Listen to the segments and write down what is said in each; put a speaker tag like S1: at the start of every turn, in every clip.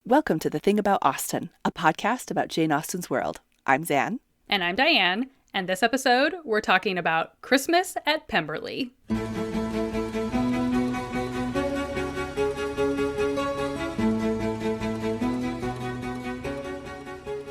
S1: Welcome to The Thing About Austen, a podcast about Jane Austen's world. I'm Zan.
S2: And I'm Diane, and this episode, we're talking about Christmas at Pemberley.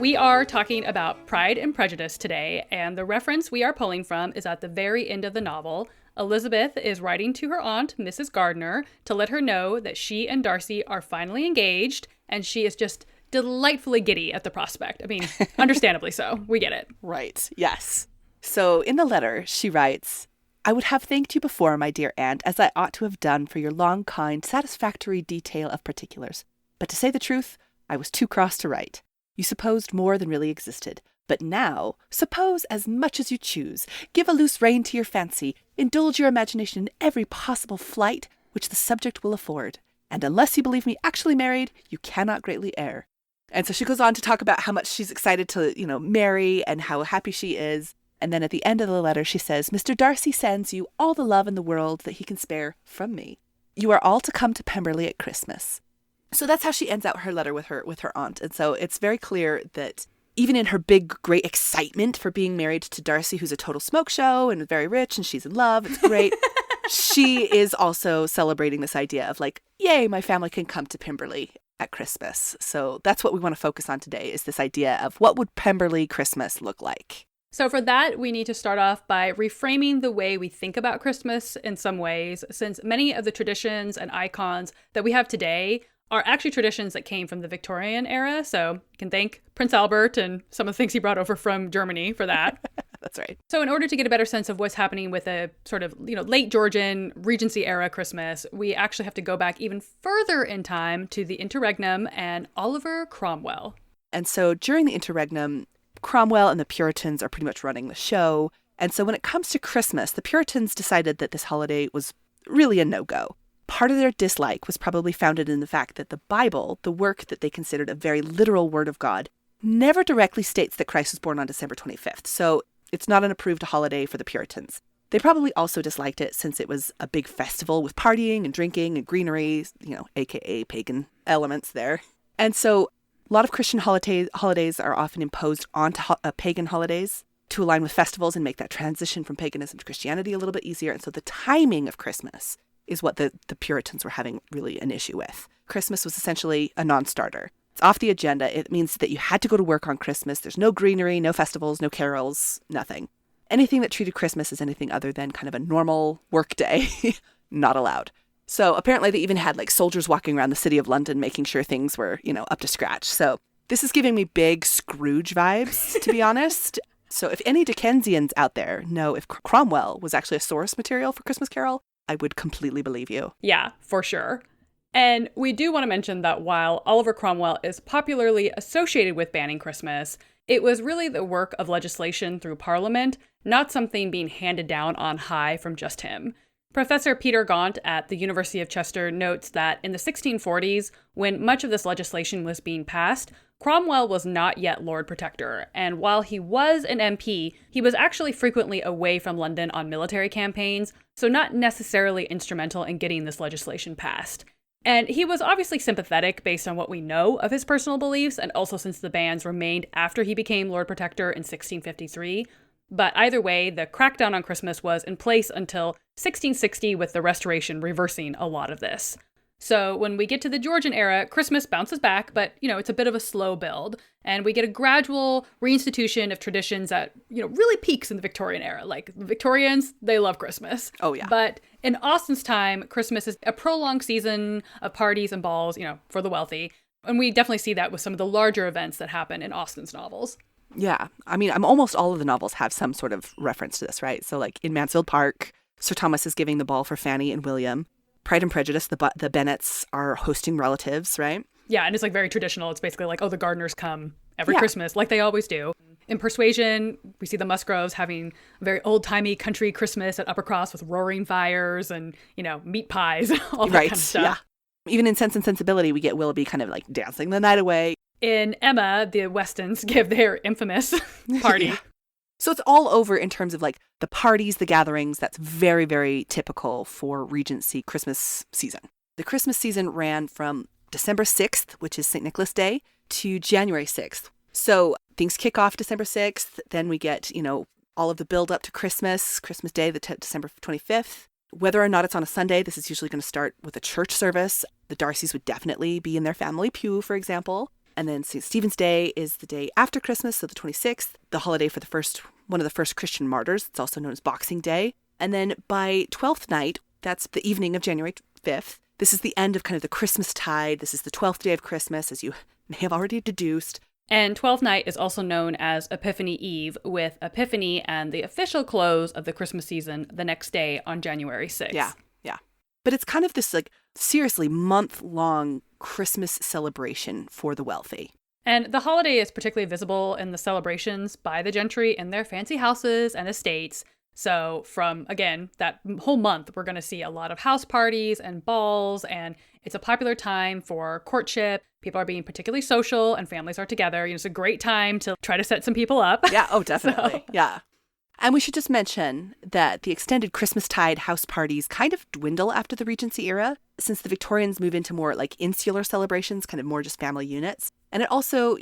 S2: We are talking about Pride and Prejudice today, and the reference we are pulling from is at the very end of the novel. Elizabeth is writing to her aunt, Mrs. Gardiner, to let her know that she and Darcy are finally engaged, and she is just delightfully giddy at the prospect. I mean, understandably so. We get it.
S1: Right, yes. So in the letter, she writes, I would have thanked you before, my dear aunt, as I ought to have done for your long, kind, satisfactory detail of particulars. But to say the truth, I was too cross to write. You supposed more than really existed. But now, suppose as much as you choose. Give a loose rein to your fancy. Indulge your imagination in every possible flight which the subject will afford. And unless you believe me actually married, you cannot greatly err. And so she goes on to talk about how much she's excited to, marry and how happy she is. And then at the end of the letter, she says, Mr. Darcy sends you all the love in the world that he can spare from me. You are all to come to Pemberley at Christmas. So that's how she ends out her letter with her aunt. And so it's very clear that even in her big, great excitement for being married to Darcy, who's a total smoke show and very rich and she's in love, it's great, she is also celebrating this idea of like, yay, my family can come to Pemberley at Christmas. So that's what we want to focus on today, is this idea of what would Pemberley Christmas look like?
S2: So for that, we need to start off by reframing the way we think about Christmas in some ways, since many of the traditions and icons that we have today are actually traditions that came from the Victorian era. So you can thank Prince Albert and some of the things he brought over from Germany for that.
S1: That's right.
S2: So in order to get a better sense of what's happening with a sort of, late Georgian Regency era Christmas, we actually have to go back even further in time to the Interregnum and Oliver Cromwell.
S1: And so during the Interregnum, Cromwell and the Puritans are pretty much running the show. And so when it comes to Christmas, the Puritans decided that this holiday was really a no-go. Part of their dislike was probably founded in the fact that the Bible, the work that they considered a very literal word of God, never directly states that Christ was born on December 25th. So it's not an approved holiday for the Puritans. They probably also disliked it since it was a big festival with partying and drinking and greenery, aka pagan elements there. And so a lot of Christian holidays are often imposed onto pagan holidays to align with festivals and make that transition from paganism to Christianity a little bit easier. And so the timing of Christmas is what the Puritans were having really an issue with. Christmas was essentially a non-starter. It's off the agenda. It means that you had to go to work on Christmas. There's no greenery, no festivals, no carols, nothing. Anything that treated Christmas as anything other than kind of a normal work day, not allowed. So apparently they even had like soldiers walking around the city of London making sure things were, up to scratch. So this is giving me big Scrooge vibes, to be honest. So if any Dickensians out there know if Cromwell was actually a source material for Christmas Carol, I would completely believe you.
S2: Yeah, for sure. And we do want to mention that while Oliver Cromwell is popularly associated with banning Christmas, it was really the work of legislation through Parliament, not something being handed down on high from just him. Professor Peter Gaunt at the University of Chester notes that in the 1640s, when much of this legislation was being passed, Cromwell was not yet Lord Protector, and while he was an MP, he was actually frequently away from London on military campaigns, so not necessarily instrumental in getting this legislation passed. And he was obviously sympathetic based on what we know of his personal beliefs, and also since the bans remained after he became Lord Protector in 1653. But either way, the crackdown on Christmas was in place until 1660, with the Restoration reversing a lot of this. So when we get to the Georgian era, Christmas bounces back, but, it's a bit of a slow build. And we get a gradual reinstitution of traditions that, really peaks in the Victorian era. Like, the Victorians, they love Christmas.
S1: Oh, yeah.
S2: But in Austen's time, Christmas is a prolonged season of parties and balls, for the wealthy. And we definitely see that with some of the larger events that happen in Austen's novels.
S1: Yeah. I mean, almost all of the novels have some sort of reference to this, right? So like in Mansfield Park, Sir Thomas is giving the ball for Fanny and William. Pride and Prejudice, the Bennets are hosting relatives, right?
S2: Yeah, and it's like very traditional. It's basically like, the Gardiners come every Christmas, like they always do. In Persuasion, we see the Musgroves having a very old-timey country Christmas at Uppercross with roaring fires and, meat pies, all that kind of stuff. Yeah.
S1: Even in Sense and Sensibility, we get Willoughby kind of like dancing the night away.
S2: In Emma, the Westons give their infamous party.
S1: Yeah. So it's all over in terms of like the parties, the gatherings. That's very, very typical for Regency Christmas season. The Christmas season ran from December 6th, which is St. Nicholas Day, to January 6th. So things kick off December 6th. Then we get, all of the build up to Christmas Day, December 25th. Whether or not it's on a Sunday, this is usually going to start with a church service. The Darcys would definitely be in their family pew, for example. And then St. Stephen's Day is the day after Christmas, so the 26th, the holiday for one of the first Christian martyrs. It's also known as Boxing Day. And then by 12th night, that's the evening of January 5th, this is the end of kind of the Christmas tide. This is the 12th day of Christmas, as you may have already deduced.
S2: And 12th night is also known as Epiphany Eve, with Epiphany and the official close of the Christmas season the next day on January 6th.
S1: Yeah. But it's kind of this, seriously month-long Christmas celebration for the wealthy.
S2: And the holiday is particularly visible in the celebrations by the gentry in their fancy houses and estates. So from, again, that whole month, we're going to see a lot of house parties and balls, and it's a popular time for courtship. People are being particularly social and families are together. It's a great time to try to set some people up.
S1: Yeah, oh, definitely. Yeah. And we should just mention that the extended Christmastide house parties kind of dwindle after the Regency era, since the Victorians move into more insular celebrations, kind of more just family units. And it also,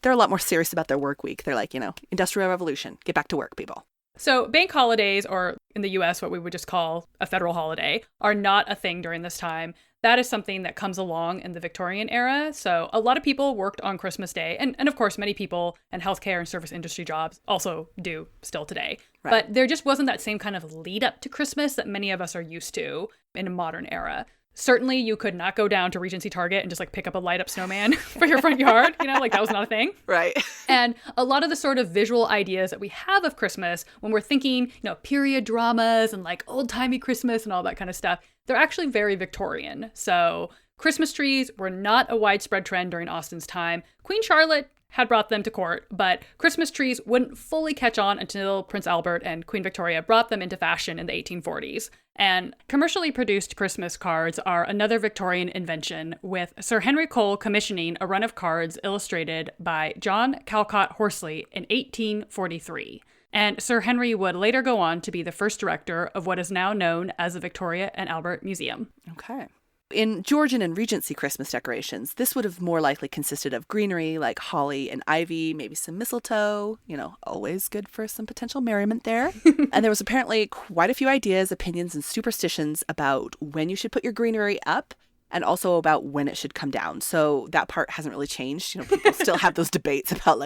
S1: they're a lot more serious about their work week. They're like, Industrial Revolution, get back to work, people.
S2: So bank holidays, or in the US, what we would just call a federal holiday, are not a thing during this time. That is something that comes along in the Victorian era. So a lot of people worked on Christmas Day. And of course, many people in healthcare and service industry jobs also do still today. Right. But there just wasn't that same kind of lead up to Christmas that many of us are used to in a modern era. Certainly, you could not go down to Regency Target and just pick up a light up snowman for your front yard. That was not a thing.
S1: Right.
S2: And a lot of the sort of visual ideas that we have of Christmas when we're thinking, period dramas and old timey Christmas and all that kind of stuff, they're actually very Victorian. So Christmas trees were not a widespread trend during Austen's time. Queen Charlotte had brought them to court, but Christmas trees wouldn't fully catch on until Prince Albert and Queen Victoria brought them into fashion in the 1840s. And commercially produced Christmas cards are another Victorian invention, with Sir Henry Cole commissioning a run of cards illustrated by John Calcott Horsley in 1843. And Sir Henry would later go on to be the first director of what is now known as the Victoria and Albert Museum.
S1: Okay. In Georgian and Regency Christmas decorations, this would have more likely consisted of greenery like holly and ivy, maybe some mistletoe, always good for some potential merriment there. And there was apparently quite a few ideas, opinions, and superstitions about when you should put your greenery up and also about when it should come down. So that part hasn't really changed. People still have those debates about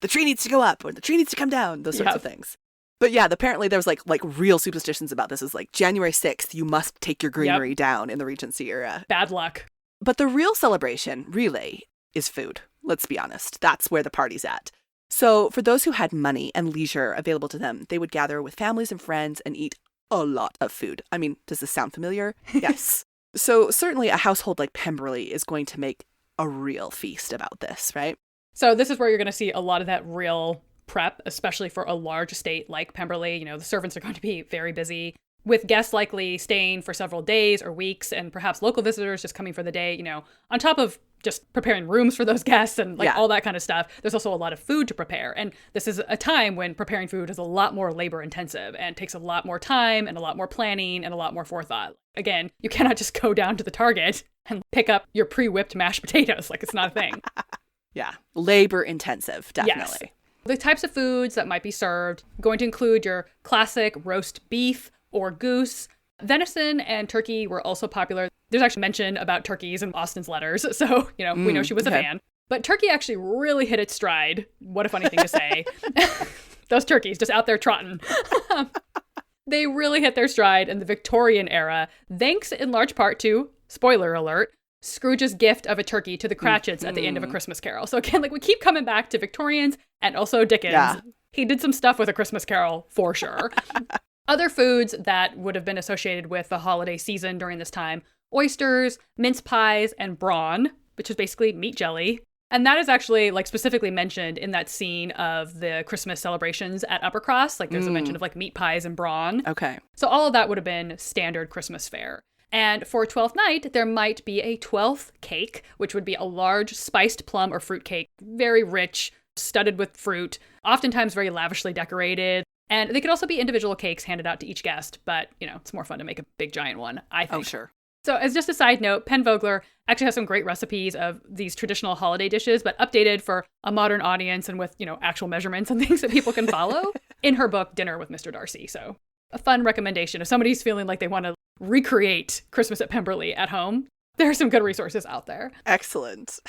S1: the tree needs to go up or the tree needs to come down, those sorts of things. But yeah, apparently there was real superstitions about this. Is January 6th, you must take your greenery down in the Regency era.
S2: Bad luck.
S1: But the real celebration, really, is food. Let's be honest. That's where the party's at. So for those who had money and leisure available to them, they would gather with families and friends and eat a lot of food. I mean, does this sound familiar? Yes. So certainly a household like Pemberley is going to make a real feast about this, right?
S2: So this is where you're going to see a lot of that real prep, especially for a large estate like Pemberley. The servants are going to be very busy, with guests likely staying for several days or weeks, and perhaps local visitors just coming for the day. On top of just preparing rooms for those guests and all that kind of stuff, there's also a lot of food to prepare. And this is a time when preparing food is a lot more labor intensive and takes a lot more time and a lot more planning and a lot more forethought. Again, you cannot just go down to the Target and pick up your pre-whipped mashed potatoes. It's not a thing.
S1: Yeah. Labor intensive, definitely.
S2: Yes. The types of foods that might be served going to include your classic roast beef or goose. Venison and turkey were also popular. There's actually mention about turkeys in Austen's letters, so, we know she was a fan. But turkey actually really hit its stride. What a funny thing to say. Those turkeys just out there trotting. They really hit their stride in the Victorian era, thanks in large part to, spoiler alert, Scrooge's gift of a turkey to the Cratchits at the end of A Christmas Carol. So again, we keep coming back to Victorians and also Dickens. Yeah. He did some stuff with A Christmas Carol, for sure. Other foods that would have been associated with the holiday season during this time: oysters, mince pies, and brawn, which is basically meat jelly. And that is actually specifically mentioned in that scene of the Christmas celebrations at Uppercross. There's a mention of meat pies and brawn.
S1: Okay.
S2: So all of that would have been standard Christmas fare. And for 12th night, there might be a 12th cake, which would be a large spiced plum or fruit cake, very rich, studded with fruit, oftentimes very lavishly decorated. And they could also be individual cakes handed out to each guest, but, it's more fun to make a big giant one, I think.
S1: Oh, sure.
S2: So as just a side note, Penn Vogler actually has some great recipes of these traditional holiday dishes, but updated for a modern audience and with, actual measurements and things that people can follow in her book, Dinner with Mr. Darcy. So a fun recommendation. If somebody's feeling like they want to recreate Christmas at Pemberley at home, there are some good resources out there.
S1: Excellent.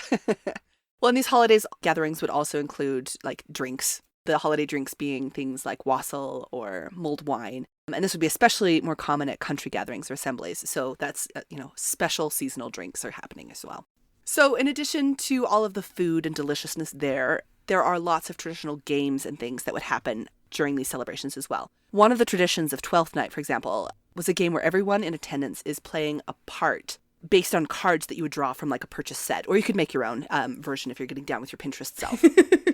S1: Well, and these holidays gatherings would also include like drinks. The holiday drinks being things like wassail or mulled wine. And this would be especially more common at country gatherings or assemblies. So that's, special seasonal drinks are happening as well. So in addition to all of the food and deliciousness there are lots of traditional games and things that would happen during these celebrations as well. One of the traditions of Twelfth Night, for example, was a game where everyone in attendance is playing a part based on cards that you would draw from like a purchase set, or you could make your own version if you're getting down with your Pinterest self.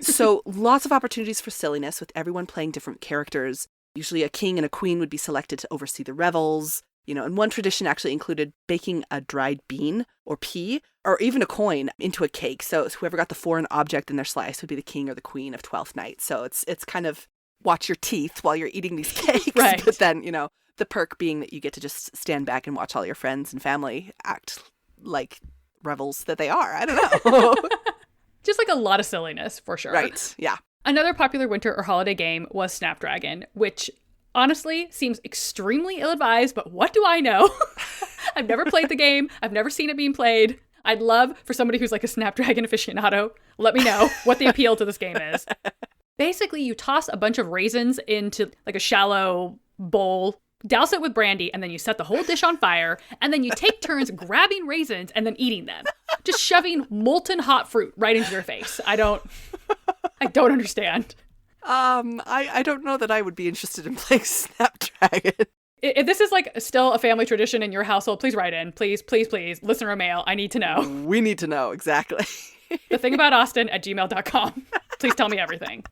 S1: So lots of opportunities for silliness with everyone playing different characters. Usually a king and a queen would be selected to oversee the revels, and one tradition actually included baking a dried bean or pea or even a coin into a cake. So whoever got the foreign object in their slice would be the king or the queen of Twelfth Night. So it's kind of watch your teeth while you're eating these cakes.
S2: Right.
S1: But then, the perk being that you get to just stand back and watch all your friends and family act like rebels that they are. I don't know.
S2: Just like a lot of silliness, for sure.
S1: Right, yeah.
S2: Another popular winter or holiday game was Snapdragon, which honestly seems extremely ill-advised, but what do I know? I've never played the game. I've never seen it being played. I'd love for somebody who's like a Snapdragon aficionado, let me know what the appeal to this game is. Basically, you toss a bunch of raisins into like a shallow bowl, douse it with brandy, and then you set the whole dish on fire, and then you take turns grabbing raisins and then eating them. Just shoving molten hot fruit right into your face. I don't understand.
S1: I don't know that I would be interested in playing Snapdragon.
S2: If this is like still a family tradition in your household, please write in. Please, please, please. Listener mail. I need to know.
S1: We need to know, exactly.
S2: Thethingaboutaustin@gmail.com. Please tell me everything.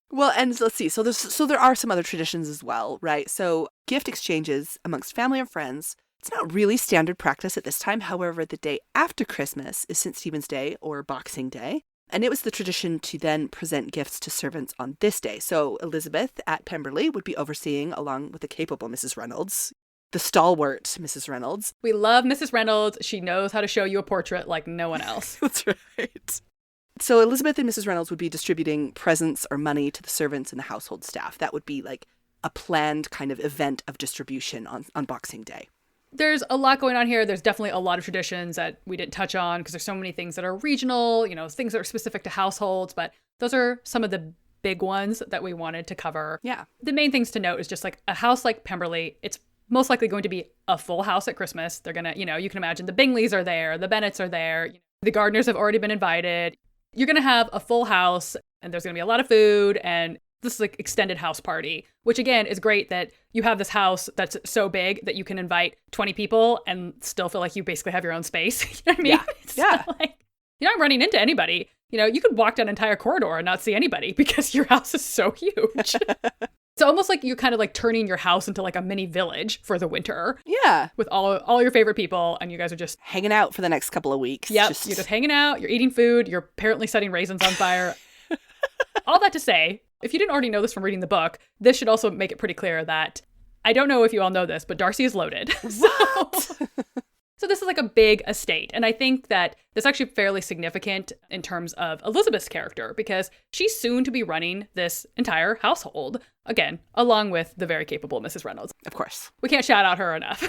S1: Well, and let's see. So there are some other traditions as well, right? So gift exchanges amongst family and friends. It's not really standard practice at this time. However, the day after Christmas is St. Stephen's Day or Boxing Day. And it was the tradition to then present gifts to servants on this day. So Elizabeth at Pemberley would be overseeing, along with the capable Mrs. Reynolds, the stalwart Mrs. Reynolds.
S2: We love Mrs. Reynolds. She knows how to show you a portrait like no one else.
S1: That's right. So Elizabeth and Mrs. Reynolds would be distributing presents or money to the servants and the household staff. That would be like a planned kind of event of distribution on Boxing Day.
S2: There's a lot going on here. There's definitely a lot of traditions that we didn't touch on because there's so many things that are regional, things that are specific to households. But those are some of the big ones that we wanted to cover.
S1: Yeah.
S2: The main things to note is just like a house like Pemberley, it's most likely going to be a full house at Christmas. They're going to, you can imagine the Bingleys are there, the Bennets are there, the Gardners have already been invited. You're going to have a full house and there's going to be a lot of food and this is like extended house party, which again is great that you have this house that's so big that you can invite 20 people and still feel like you basically have your own space. You know what I mean?
S1: Yeah.
S2: It's
S1: Yeah.
S2: not like you're not running into anybody. You could walk down an entire corridor and not see anybody because your house is so huge. It's almost like you're kind of like turning your house into like a mini village for the winter.
S1: Yeah.
S2: With all your favorite people and you guys are just
S1: hanging out for the next couple of weeks.
S2: Yep. You're just hanging out, you're eating food, you're apparently setting raisins on fire. All that to say, if you didn't already know this from reading the book, this should also make it pretty clear that I don't know if you all know this, but Darcy is loaded. So this is like a big estate. And I think that that's actually fairly significant in terms of Elizabeth's character because she's soon to be running this entire household, again, along with the very capable Mrs. Reynolds.
S1: Of course.
S2: We can't shout out her enough.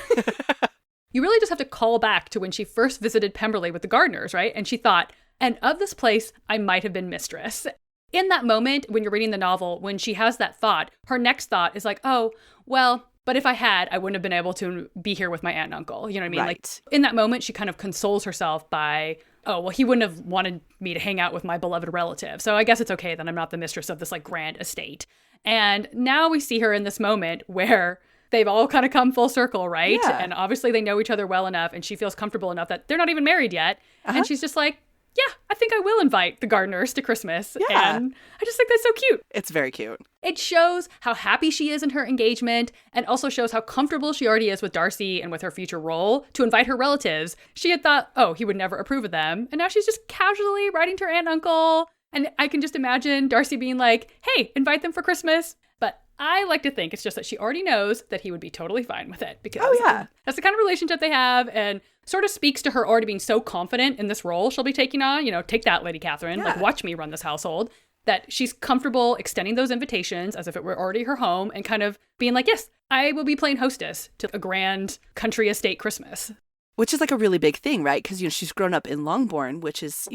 S2: You really just have to call back to when she first visited Pemberley with the Gardners, right? And she thought, and of this place, I might have been mistress. In that moment, when you're reading the novel, when she has that thought, her next thought is like, oh, well, but if I had, I wouldn't have been able to be here with my aunt and uncle. You know what I mean?
S1: Right.
S2: Like in that moment, she kind of consoles herself by, oh, well, he wouldn't have wanted me to hang out with my beloved relative. So I guess it's okay that I'm not the mistress of this like grand estate. And now we see her in this moment where they've all kind of come full circle, right?
S1: Yeah.
S2: And obviously they know each other well enough and she feels comfortable enough that they're not even married yet. And she's just like, yeah, I think I will invite the Gardners to Christmas.
S1: Yeah.
S2: And I just think that's so cute.
S1: It's very cute.
S2: It shows how happy she is in her engagement and also shows how comfortable she already is with Darcy and with her future role to invite her relatives. She had thought, oh, he would never approve of them. And now she's just casually writing to her aunt and uncle. And I can just imagine Darcy being like, hey, invite them for Christmas. But I like to think it's just that she already knows that he would be totally fine with it because that's the kind of relationship they have and sort of speaks to her already being so confident in this role she'll be taking on. You know, take that, Lady Catherine. Like, watch me run this household. That she's comfortable extending those invitations as if it were already her home and kind of being like, yes, I will be playing hostess to a grand country estate Christmas.
S1: Which is like a really big thing, right? Because, she's grown up in Longbourn, which is,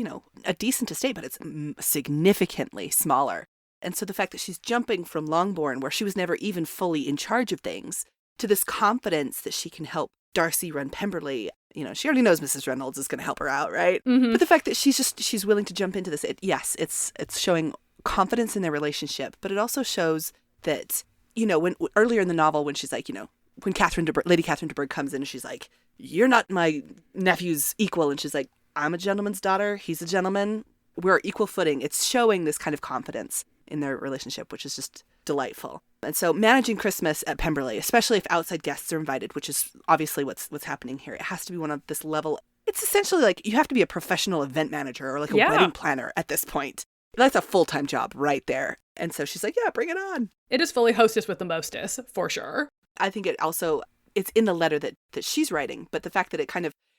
S1: a decent estate, but it's significantly smaller. And so the fact that she's jumping from Longbourn, where she was never even fully in charge of things, to this confidence that she can help Darcy run Pemberley. She already knows Mrs. Reynolds is going to help her out, right?
S2: Mm-hmm.
S1: But the fact that she's willing to jump into this, it's showing confidence in their relationship, but it also shows that, when earlier in the novel, when she's like, when Lady Catherine de Bourgh comes in and she's like, you're not my nephew's equal. And she's like, I'm a gentleman's daughter. He's a gentleman. We're equal footing. It's showing this kind of confidence in their relationship, which is just delightful. And so managing Christmas at Pemberley, especially if outside guests are invited, which is obviously what's happening here, it has to be one of this level. It's essentially like you have to be a professional event manager or like a wedding planner at this point. That's a full-time job right there. And so she's like, yeah, bring it on.
S2: It is fully hostess with the mostess, for sure.
S1: I think it's in the letter that she's writing, but the fact that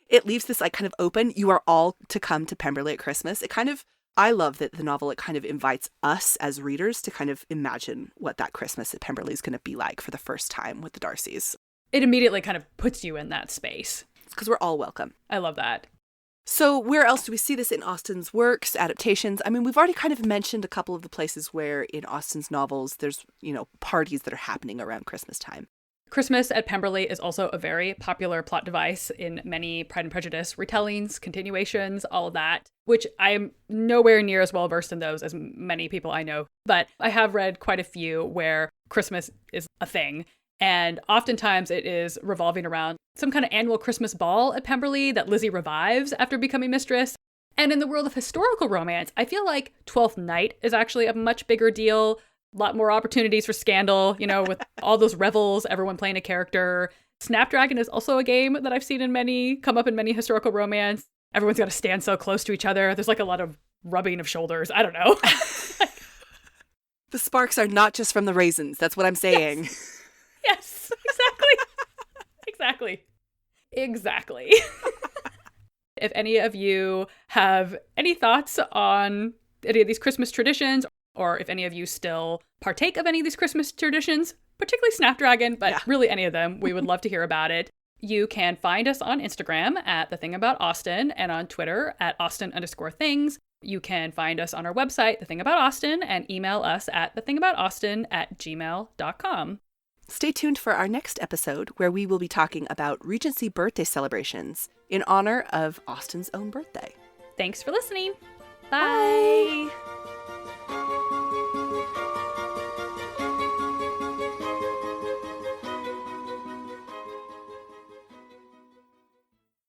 S1: it leaves this like kind of open, you are all to come to Pemberley at Christmas. I love that the novel, it kind of invites us as readers to kind of imagine what that Christmas at Pemberley is going to be like for the first time with the Darcys.
S2: It immediately kind of puts you in that space.
S1: Because we're all welcome.
S2: I love that.
S1: So where else do we see this in Austen's works, adaptations? I mean, we've already kind of mentioned a couple of the places where in Austen's novels there's, parties that are happening around Christmas time.
S2: Christmas at Pemberley is also a very popular plot device in many Pride and Prejudice retellings, continuations, all of that, which I am nowhere near as well versed in those as many people I know. But I have read quite a few where Christmas is a thing. And oftentimes it is revolving around some kind of annual Christmas ball at Pemberley that Lizzie revives after becoming mistress. And in the world of historical romance, I feel like Twelfth Night is actually a much bigger deal. A lot more opportunities for scandal, with all those revels, everyone playing a character. Snapdragon is also a game that I've seen come up in many historical romance. Everyone's got to stand so close to each other. There's like a lot of rubbing of shoulders. I don't know.
S1: The sparks are not just from the raisins. That's what I'm saying.
S2: Yes, exactly. Exactly. If any of you have any thoughts on any of these Christmas traditions, or if any of you still partake of any of these Christmas traditions, particularly Snapdragon, but really any of them, we would love to hear about it. You can find us on Instagram at The Thing About Austen and on Twitter at Austen_things. You can find us on our website, The Thing About Austen, and email us at thethingaboutausten@gmail.com.
S1: Stay tuned for our next episode where we will be talking about Regency birthday celebrations in honor of Austen's own birthday.
S2: Thanks for listening. Bye.